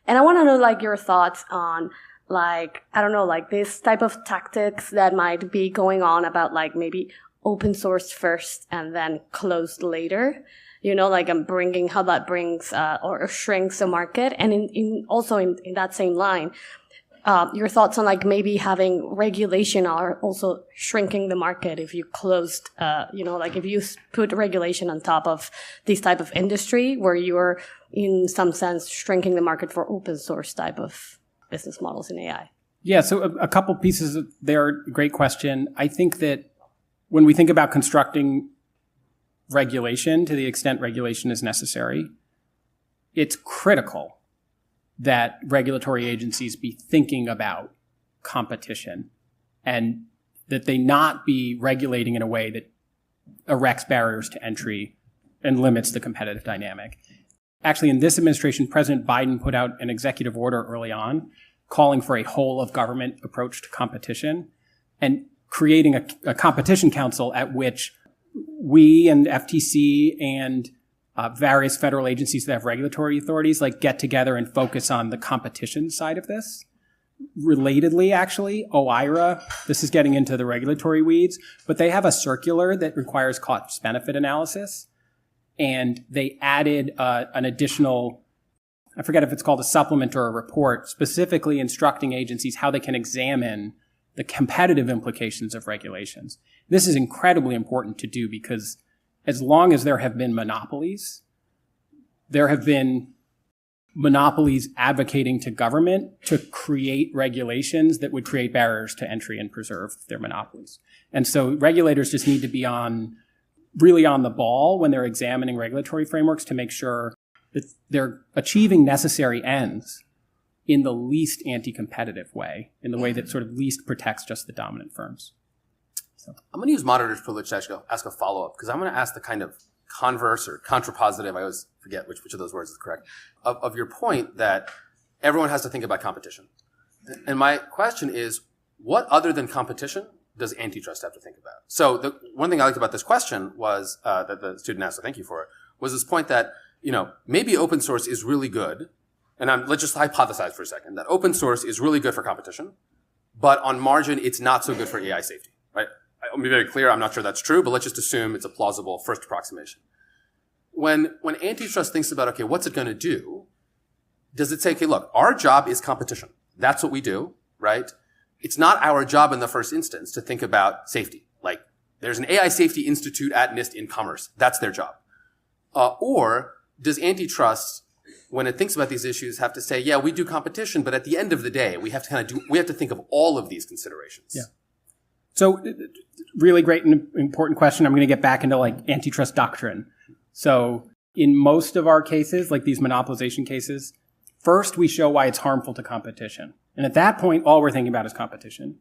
And I want to know like your thoughts on like, I don't know, like this type of tactics that might be going on about like maybe open source first and then closed later. You know, like I'm bringing how that brings or shrinks the market, and in that same line, your thoughts on like maybe having regulation are also shrinking the market if you closed, like if you put regulation on top of this type of industry where you're in some sense shrinking the market for open source type of business models in AI. Yeah, so a couple pieces there. Great question. I think that when we think about constructing regulation, to the extent regulation is necessary, it's critical that regulatory agencies be thinking about competition and that they not be regulating in a way that erects barriers to entry and limits the competitive dynamic. Actually, in this administration, President Biden put out an executive order early on calling for a whole of government approach to competition and creating a competition council at which we and FTC and various federal agencies that have regulatory authorities like get together and focus on the competition side of this. Relatedly, actually, OIRA, this is getting into the regulatory weeds, but they have a circular that requires cost-benefit analysis. And they added an additional, I forget if it's called a supplement or a report, specifically instructing agencies how they can examine the competitive implications of regulations. This is incredibly important to do because as long as there have been monopolies, there have been monopolies advocating to government to create regulations that would create barriers to entry and preserve their monopolies. And so regulators just need to be really on the ball when they're examining regulatory frameworks to make sure that they're achieving necessary ends in the least anti-competitive way, in the way that sort of least protects just the dominant firms. So I'm going to use moderator's privilege to ask a follow-up, because I'm going to ask the kind of converse or contrapositive, I always forget which of those words is correct, of your point that everyone has to think about competition. And my question is, what other than competition does antitrust have to think about? So the one thing I liked about this question was that the student asked, so thank you for it, was this point that, maybe open source is really good. And let's just hypothesize for a second that open source is really good for competition, but on margin, it's not so good for AI safety, right? I'll be very clear. I'm not sure that's true, but let's just assume it's a plausible first approximation. When antitrust thinks about, okay, what's it going to do? Does it say, okay, look, our job is competition. That's what we do, right? It's not our job in the first instance to think about safety. Like there's an AI safety institute at NIST in commerce. That's their job. Or does antitrust, when it thinks about these issues, have to say, yeah, we do competition, but at the end of the day, we have to think of all of these considerations. Yeah. So really great and important question. I'm going to get back into like antitrust doctrine. So in most of our cases, like these monopolization cases, first we show why it's harmful to competition. And at that point, all we're thinking about is competition.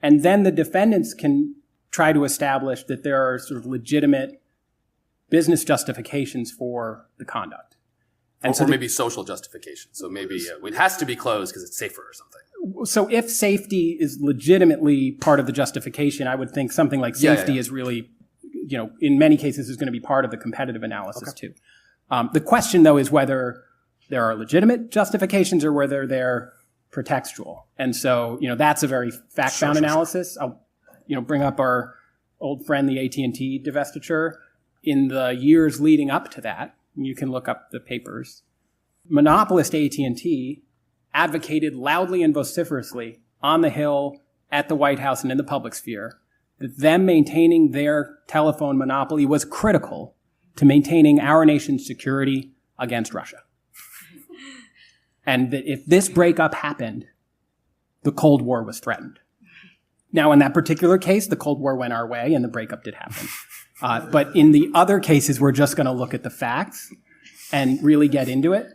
And then the defendants can try to establish that there are sort of legitimate business justifications for the conduct. And or maybe social justification. So maybe it has to be closed because it's safer or something. So if safety is legitimately part of the justification, I would think something like safety is really, in many cases is going to be part of the competitive analysis too. The question though is whether there are legitimate justifications or whether they're pretextual. And so, that's a very fact-bound analysis. I'll, bring up our old friend, the AT&T divestiture. In the years leading up to that, you can look up the papers, monopolist AT&T advocated loudly and vociferously on the Hill, at the White House, and in the public sphere that them maintaining their telephone monopoly was critical to maintaining our nation's security against Russia. And that if this breakup happened, the Cold War was threatened. Now, in that particular case, the Cold War went our way and the breakup did happen. But in the other cases, we're just going to look at the facts and really get into it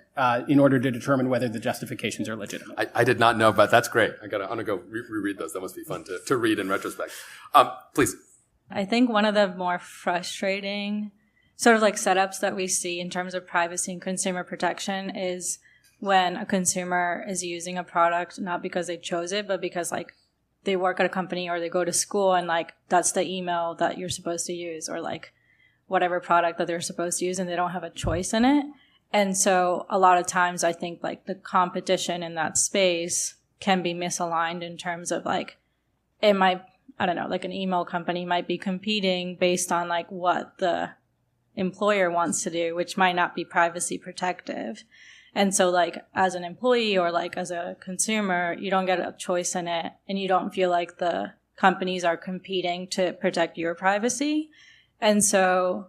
in order to determine whether the justifications are legitimate. I did not know about that. That's great. I'm gonna go reread those. That must be fun to read in retrospect. Please. I think one of the more frustrating sort of like setups that we see in terms of privacy and consumer protection is when a consumer is using a product not because they chose it, but because like they work at a company or they go to school and like that's the email that you're supposed to use, or like whatever product that they're supposed to use, and they don't have a choice in it. And so a lot of times I think like the competition in that space can be misaligned in terms of like it might, I don't know, like an email company might be competing based on like what the employer wants to do, which might not be privacy protective. And so like as an employee or like as a consumer, you don't get a choice in it, and you don't feel like the companies are competing to protect your privacy. And so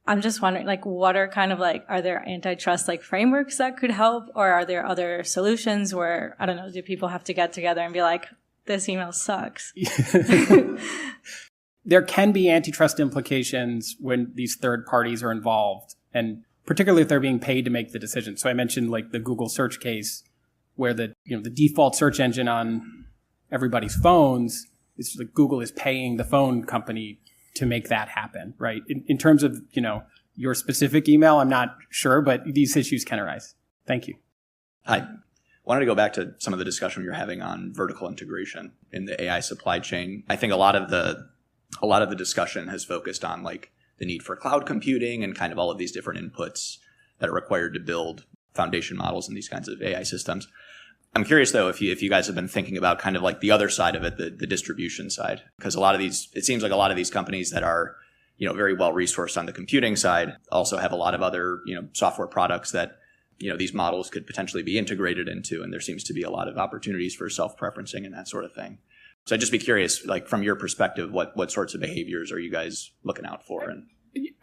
I'm just wondering, like, what are kind of like, are there antitrust like frameworks that could help, or are there other solutions where, I don't know, do people have to get together and be like, this email sucks? There can be antitrust implications when these third parties are involved, and particularly if they're being paid to make the decision. So I mentioned like the Google search case where the default search engine on everybody's phones is like Google is paying the phone company to make that happen, right? In terms of, your specific email, I'm not sure, but these issues can arise. Thank you. I wanted to go back to some of the discussion you're having on vertical integration in the AI supply chain. I think a lot of the discussion has focused on like the need for cloud computing and kind of all of these different inputs that are required to build foundation models and these kinds of AI systems. I'm curious though, if you guys have been thinking about kind of like the other side of it, the distribution side, because it seems like a lot of these companies that are, very well resourced on the computing side also have a lot of other, software products that, these models could potentially be integrated into. And there seems to be a lot of opportunities for self-preferencing and that sort of thing. So I'd just be curious, like from your perspective, what sorts of behaviors are you guys looking out for? And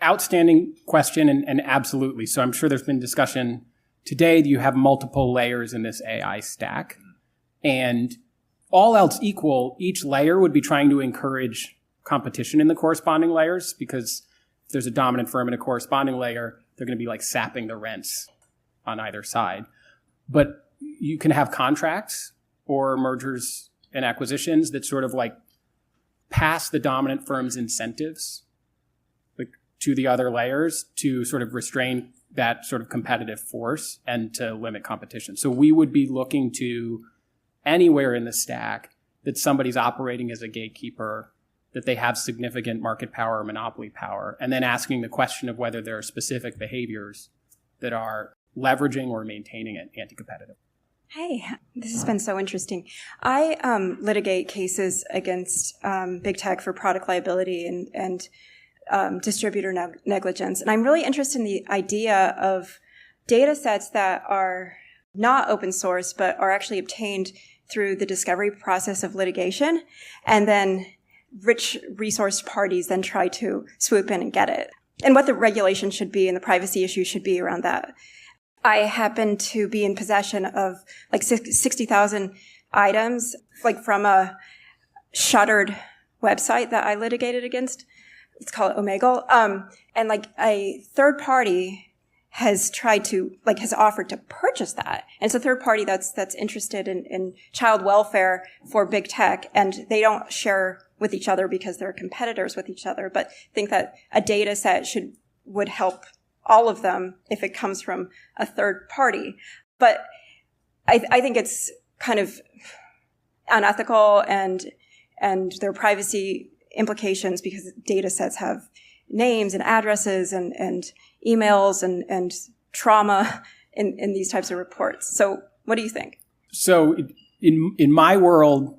outstanding question, and absolutely. So I'm sure there's been discussion today. You have multiple layers in this AI stack, and all else equal, each layer would be trying to encourage competition in the corresponding layers, because if there's a dominant firm in a corresponding layer, they're going to be like sapping the rents on either side. But you can have contracts or mergers and acquisitions that sort of like pass the dominant firm's incentives like to the other layers to sort of restrain that sort of competitive force and to limit competition. So we would be looking to anywhere in the stack that somebody's operating as a gatekeeper, that they have significant market power or monopoly power, and then asking the question of whether there are specific behaviors that are leveraging or maintaining it anti-competitive. Hey, this has been so interesting. I litigate cases against big tech for product liability and distributor negligence. And I'm really interested in the idea of data sets that are not open source, but are actually obtained through the discovery process of litigation. And then rich resource parties then try to swoop in and get it. And what the regulation should be and the privacy issue should be around that. I happen to be in possession of like 60,000 items, like from a shuttered website that I litigated against. Let's call it Omegle. And like a third party has offered to purchase that. And it's a third party that's interested in child welfare for big tech, and they don't share with each other because they're competitors with each other, but think that a data set would help all of them if it comes from a third party. But I think it's kind of unethical and there are privacy implications because data sets have names and addresses and emails and trauma in these types of reports. So what do you think? So in my world,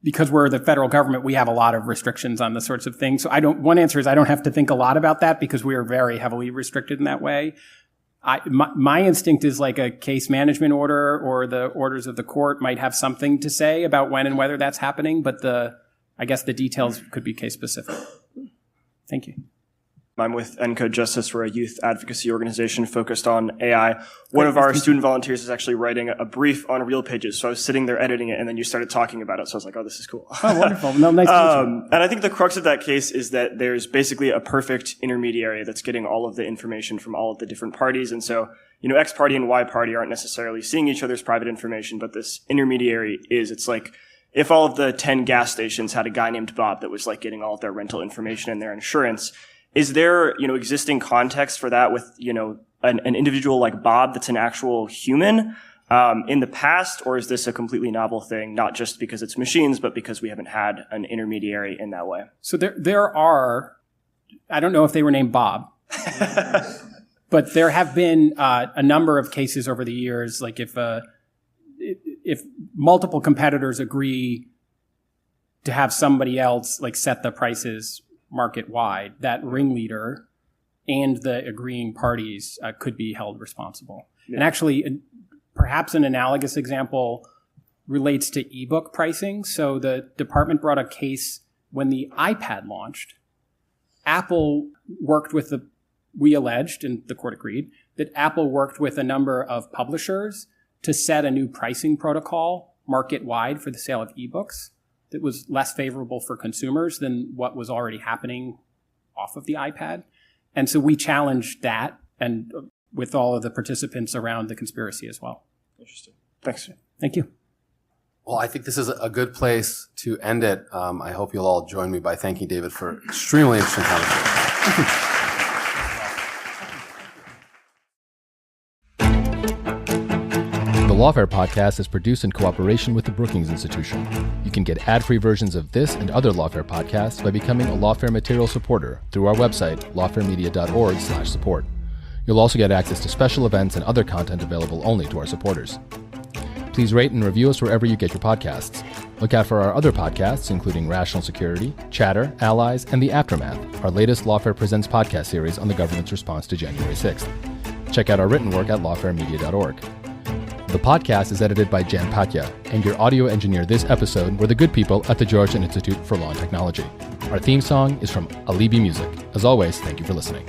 because we're the federal government, we have a lot of restrictions on the sorts of things. So one answer is I don't have to think a lot about that because we are very heavily restricted in that way. My instinct is like a case management order or the orders of the court might have something to say about when and whether that's happening, but I guess the details could be case specific. Thank you. I'm with Encode Justice. We're a youth advocacy organization focused on AI. One of our student volunteers is actually writing a brief on Real Pages. So I was sitting there editing it, and then you started talking about it. So I was like, oh, this is cool. Oh, wonderful. No, nice to meet you. And I think the crux of that case is that there's basically a perfect intermediary that's getting all of the information from all of the different parties. And so, X party and Y party aren't necessarily seeing each other's private information, but this intermediary is. It's like if all of the 10 gas stations had a guy named Bob that was like getting all of their rental information and their insurance. Is there, existing context for that with, an individual like Bob that's an actual human in the past, or is this a completely novel thing, not just because it's machines, but because we haven't had an intermediary in that way? So there are, I don't know if they were named Bob, but there have been a number of cases over the years, like if multiple competitors agree to have somebody else like set the prices market-wide, that ringleader and the agreeing parties could be held responsible. Yeah. And actually, perhaps an analogous example relates to ebook pricing. So the department brought a case when the iPad launched. Apple worked with we alleged, and the court agreed, that Apple worked with a number of publishers to set a new pricing protocol market-wide for the sale of ebooks that was less favorable for consumers than what was already happening off of the iPad. And so we challenged that, and with all of the participants around the conspiracy as well. Interesting. Thanks. Thank you. Well, I think this is a good place to end it. I hope you'll all join me by thanking David for extremely interesting conversation. Thank you. The Lawfare podcast is produced in cooperation with the Brookings Institution. You can get ad-free versions of this and other Lawfare podcasts by becoming a Lawfare material supporter through our website, lawfaremedia.org/support. You'll also get access to special events and other content available only to our supporters. Please rate and review us wherever you get your podcasts. Look out for our other podcasts, including Rational Security, Chatter, Allies, and The Aftermath, our latest Lawfare Presents podcast series on the government's response to January 6th. Check out our written work at lawfaremedia.org. The podcast is edited by Jan Patya, and your audio engineer this episode were the good people at the Georgetown Institute for Law and Technology. Our theme song is from Alibi Music. As always, thank you for listening.